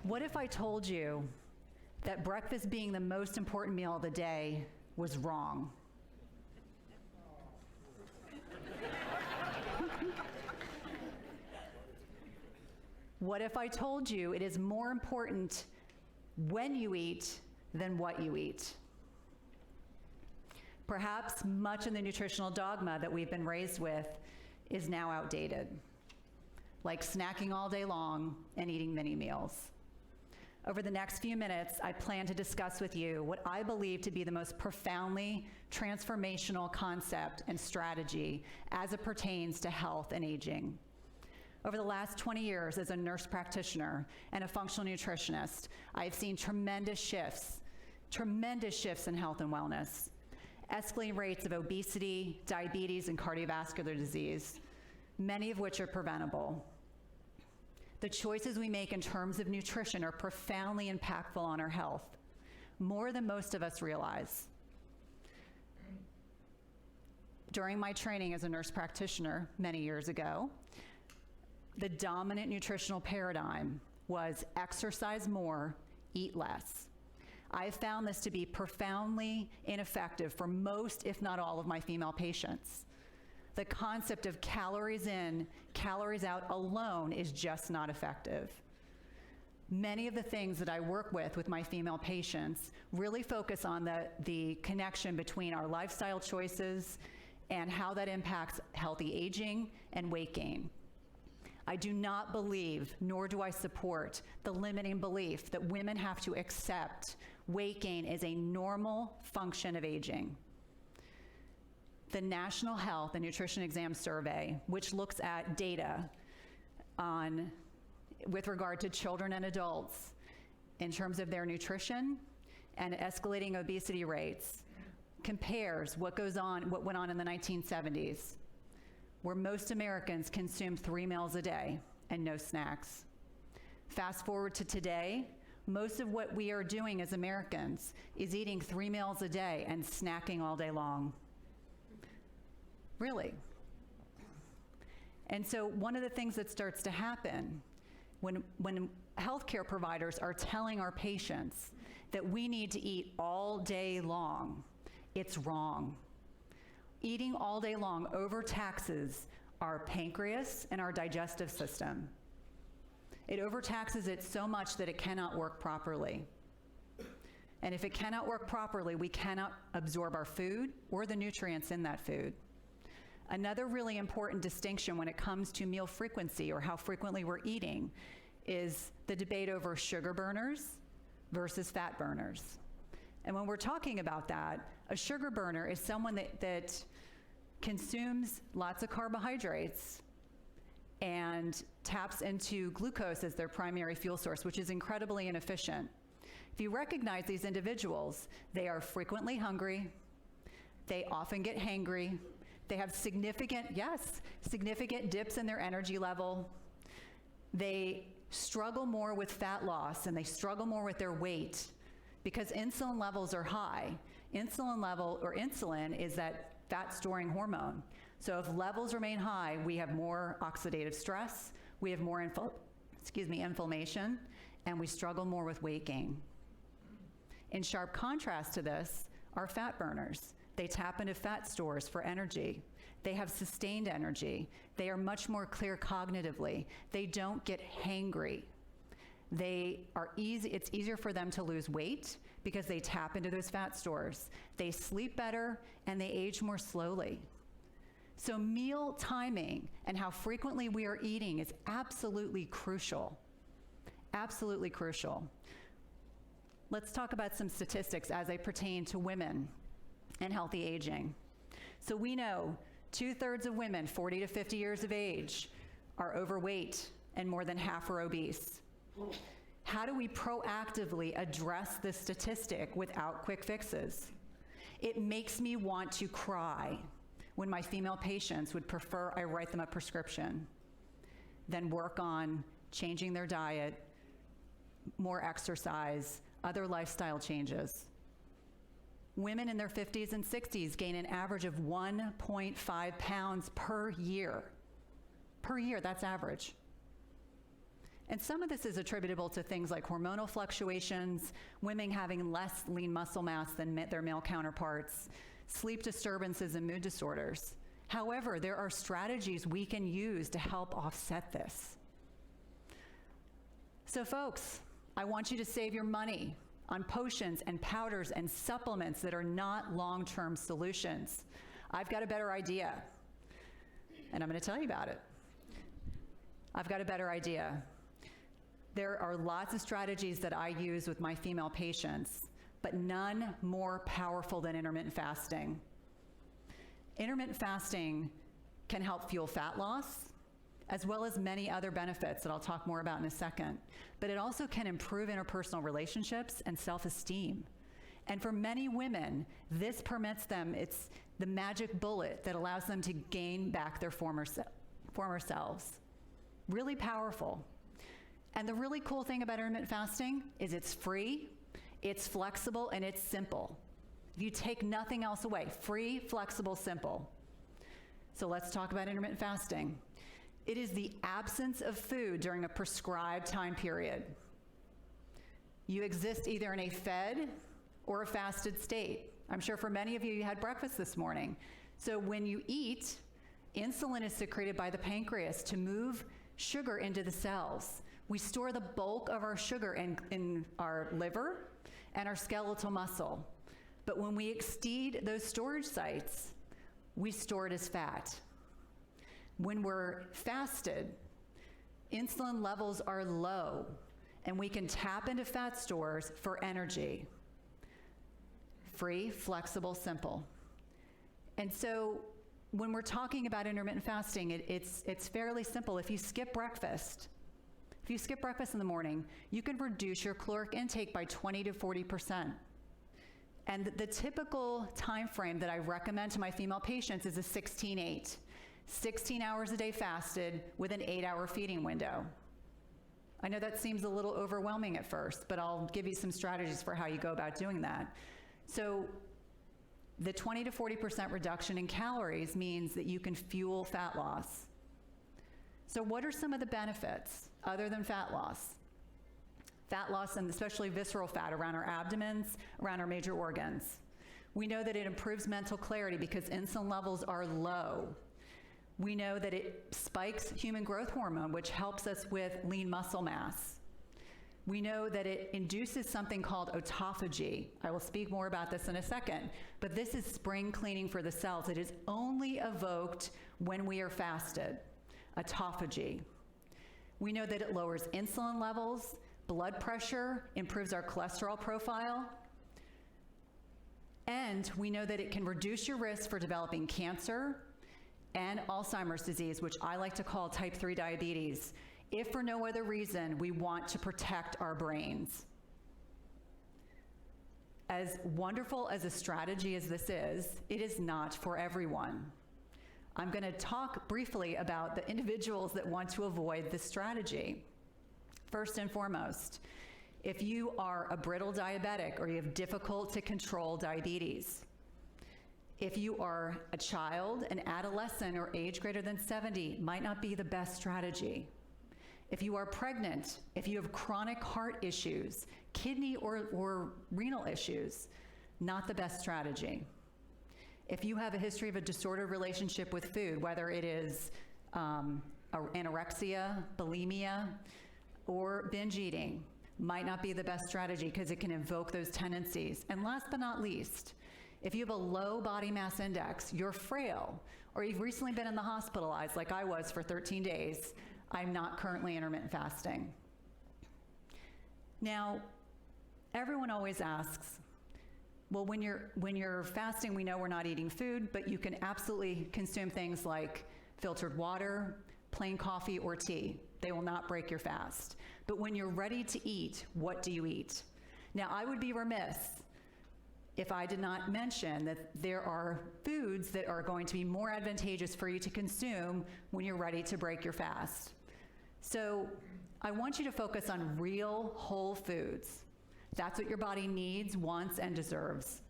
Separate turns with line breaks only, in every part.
What if I told you that breakfast being the most important meal of the day was wrong? What if I told you it is more important when you eat than what you eat? Perhaps much of the nutritional dogma that we've been raised with is now outdated, like snacking all day long and eating mini meals. Over the next few minutes, I plan to discuss with you what I believe to be the most profoundly transformational concept and strategy as it pertains to health and aging. Over the last 20 years as a nurse practitioner and a functional nutritionist, I have seen tremendous shifts in health and wellness, escalating rates of obesity, diabetes, and cardiovascular disease, many of which are preventable. The choices we make in terms of nutrition are profoundly impactful on our health, more than most of us realize. During my training as a nurse practitioner many years ago, the dominant nutritional paradigm was exercise more, eat less. I found this to be profoundly ineffective for most, if not all, of my female patients. The concept of calories in, calories out alone is just not effective. Many of the things that I work with my female patients really focus on the connection between our lifestyle choices and how that impacts healthy aging and weight gain. I do not believe, nor do I support, the limiting belief that women have to accept weight gain as a normal function of aging. The National Health and Nutrition Exam Survey, which looks at data with regard to children and adults in terms of their nutrition and escalating obesity rates, compares what went on in the 1970s, where most Americans consumed 3 meals a day and no snacks. Fast forward to today, most of what we are doing as Americans is eating 3 meals a day and snacking all day long. Really. And so one of the things that starts to happen when healthcare providers are telling our patients that we need to eat all day long, it's wrong. Eating all day long overtaxes our pancreas and our digestive system. It overtaxes it so much that it cannot work properly. And if it cannot work properly, we cannot absorb our food or the nutrients in that food. Another really important distinction when it comes to meal frequency or how frequently we're eating is the debate over sugar burners versus fat burners. And when we're talking about that, a sugar burner is someone that consumes lots of carbohydrates and taps into glucose as their primary fuel source, which is incredibly inefficient. If you recognize these individuals, they are frequently hungry, they often get hangry, they have significant dips in their energy level, they struggle more with fat loss and they struggle more with their weight because insulin levels are high. Insulin is that fat storing hormone. So if levels remain high, we have more oxidative stress, we have more inflammation, and we struggle more with weight gain. In sharp contrast to this are fat burners. They tap into fat stores for energy. They have sustained energy. They are much more clear cognitively. They don't get hangry. It's easier for them to lose weight because they tap into those fat stores. They sleep better and they age more slowly. So meal timing and how frequently we are eating is absolutely crucial. Absolutely crucial. Let's talk about some statistics as they pertain to women and healthy aging. So we know 2/3 of women 40 to 50 years of age are overweight and more than half are obese. How do we proactively address this statistic without quick fixes? It makes me want to cry when my female patients would prefer I write them a prescription than work on changing their diet, more exercise, other lifestyle changes. Women in their 50s and 60s gain an average of 1.5 pounds per year. Per year, that's average. And some of this is attributable to things like hormonal fluctuations, women having less lean muscle mass than their male counterparts, sleep disturbances, and mood disorders. However, there are strategies we can use to help offset this. So folks, I want you to save your money on potions and powders and supplements that are not long-term solutions. I've got a better idea, and I'm going to tell you about it. I've got a better idea. There are lots of strategies that I use with my female patients, but none more powerful than intermittent fasting. Intermittent fasting can help fuel fat loss, as well as many other benefits that I'll talk more about in a second. But it also can improve interpersonal relationships and self-esteem. And for many women, this permits them, it's the magic bullet that allows them to gain back their former selves. Really powerful. And the really cool thing about intermittent fasting is it's free, it's flexible, and it's simple. You take nothing else away. Free, flexible, simple. So let's talk about intermittent fasting. It is the absence of food during a prescribed time period. You exist either in a fed or a fasted state. I'm sure for many of you, you had breakfast this morning. So when you eat, insulin is secreted by the pancreas to move sugar into the cells. We store the bulk of our sugar in our liver and our skeletal muscle. But when we exceed those storage sites, we store it as fat. When we're fasted, insulin levels are low, and we can tap into fat stores for energy. Free, flexible, simple. And so when we're talking about intermittent fasting, it's fairly simple. If you skip breakfast in the morning, you can reduce your caloric intake by 20 to 40%. And the typical time frame that I recommend to my female patients is a 16-8. 16 hours a day fasted with an 8-hour feeding window. I know that seems a little overwhelming at first, but I'll give you some strategies for how you go about doing that. So the 20 to 40% reduction in calories means that you can fuel fat loss. So what are some of the benefits other than fat loss? Fat loss, and especially visceral fat around our abdomens, around our major organs. We know that it improves mental clarity because insulin levels are low. We know that it spikes human growth hormone, which helps us with lean muscle mass. We know that it induces something called autophagy. I will speak more about this in a second, but this is spring cleaning for the cells. It is only evoked when we are fasted, autophagy. We know that it lowers insulin levels, blood pressure, improves our cholesterol profile, and we know that it can reduce your risk for developing cancer and Alzheimer's disease, which I like to call type 3 diabetes, if for no other reason we want to protect our brains. As wonderful as a strategy as this is, it is not for everyone. I'm going to talk briefly about the individuals that want to avoid this strategy. First and foremost, if you are a brittle diabetic or you have difficult to control diabetes, if you are a child, an adolescent, or age greater than 70, might not be the best strategy. If you are pregnant, if you have chronic heart issues, kidney or renal issues, not the best strategy. If you have a history of a disordered relationship with food, whether it is anorexia, bulimia, or binge eating, might not be the best strategy because it can invoke those tendencies. And last but not least, if you have a low body mass index, you're frail, or you've recently been in the hospitalized like I was for 13 days, I'm not currently intermittent fasting. Now, everyone always asks, well, when you're fasting, we know we're not eating food, but you can absolutely consume things like filtered water, plain coffee, or tea. They will not break your fast. But when you're ready to eat, what do you eat? Now, I would be remiss if I did not mention that there are foods that are going to be more advantageous for you to consume when you're ready to break your fast. So I want you to focus on real whole foods. That's what your body needs, wants, and deserves.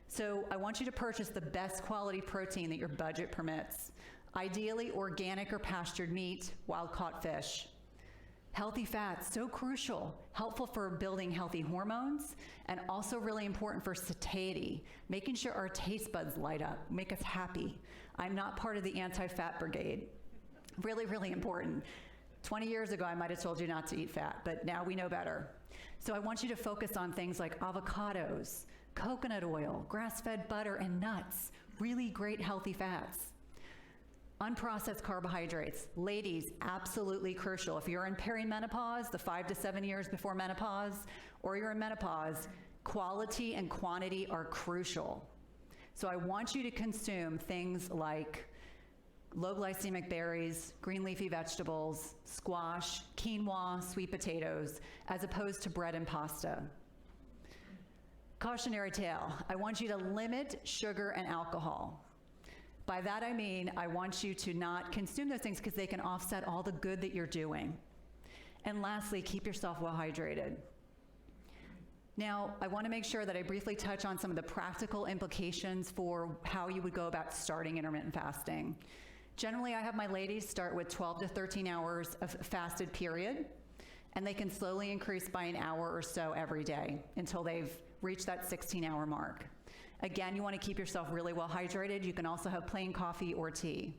So I want you to purchase the best quality protein that your budget permits. Ideally, organic or pastured meat, wild-caught fish. Healthy fats, so crucial, helpful for building healthy hormones, and also really important for satiety, making sure our taste buds light up, make us happy. I'm not part of the anti-fat brigade. Really, really important. 20 years ago, I might have told you not to eat fat, but now we know better. So I want you to focus on things like avocados, coconut oil, grass-fed butter, and nuts, really great healthy fats. Unprocessed carbohydrates, ladies, absolutely crucial. If you're in perimenopause, the 5 to 7 years before menopause, or you're in menopause, quality and quantity are crucial. So I want you to consume things like low glycemic berries, green leafy vegetables, squash, quinoa, sweet potatoes, as opposed to bread and pasta. Cautionary tale, I want you to limit sugar and alcohol. By that I mean, I want you to not consume those things because they can offset all the good that you're doing. And lastly, keep yourself well hydrated. Now, I want to make sure that I briefly touch on some of the practical implications for how you would go about starting intermittent fasting. Generally, I have my ladies start with 12 to 13 hours of fasted period, and they can slowly increase by an hour or so every day until they've reached that 16-hour mark. Again, you want to keep yourself really well hydrated. You can also have plain coffee or tea.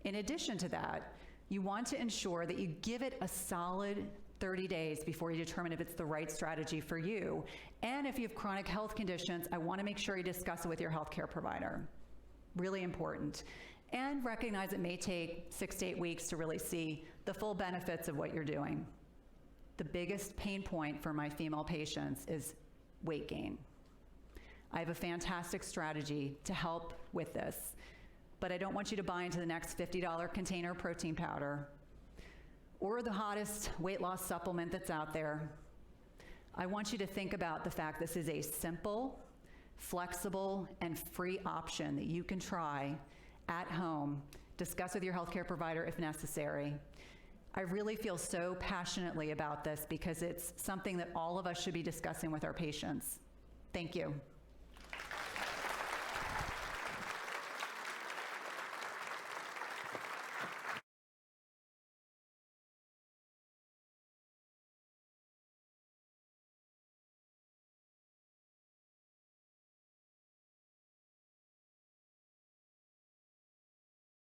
In addition to that, you want to ensure that you give it a solid 30 days before you determine if it's the right strategy for you. And if you have chronic health conditions, I want to make sure you discuss it with your healthcare provider. Really important. And recognize it may take 6 to 8 weeks to really see the full benefits of what you're doing. The biggest pain point for my female patients is weight gain. I have a fantastic strategy to help with this, but I don't want you to buy into the next $50 container protein powder or the hottest weight loss supplement that's out there. I want you to think about the fact this is a simple, flexible, and free option that you can try at home, discuss with your healthcare provider if necessary. I really feel so passionately about this because it's something that all of us should be discussing with our patients. Thank you.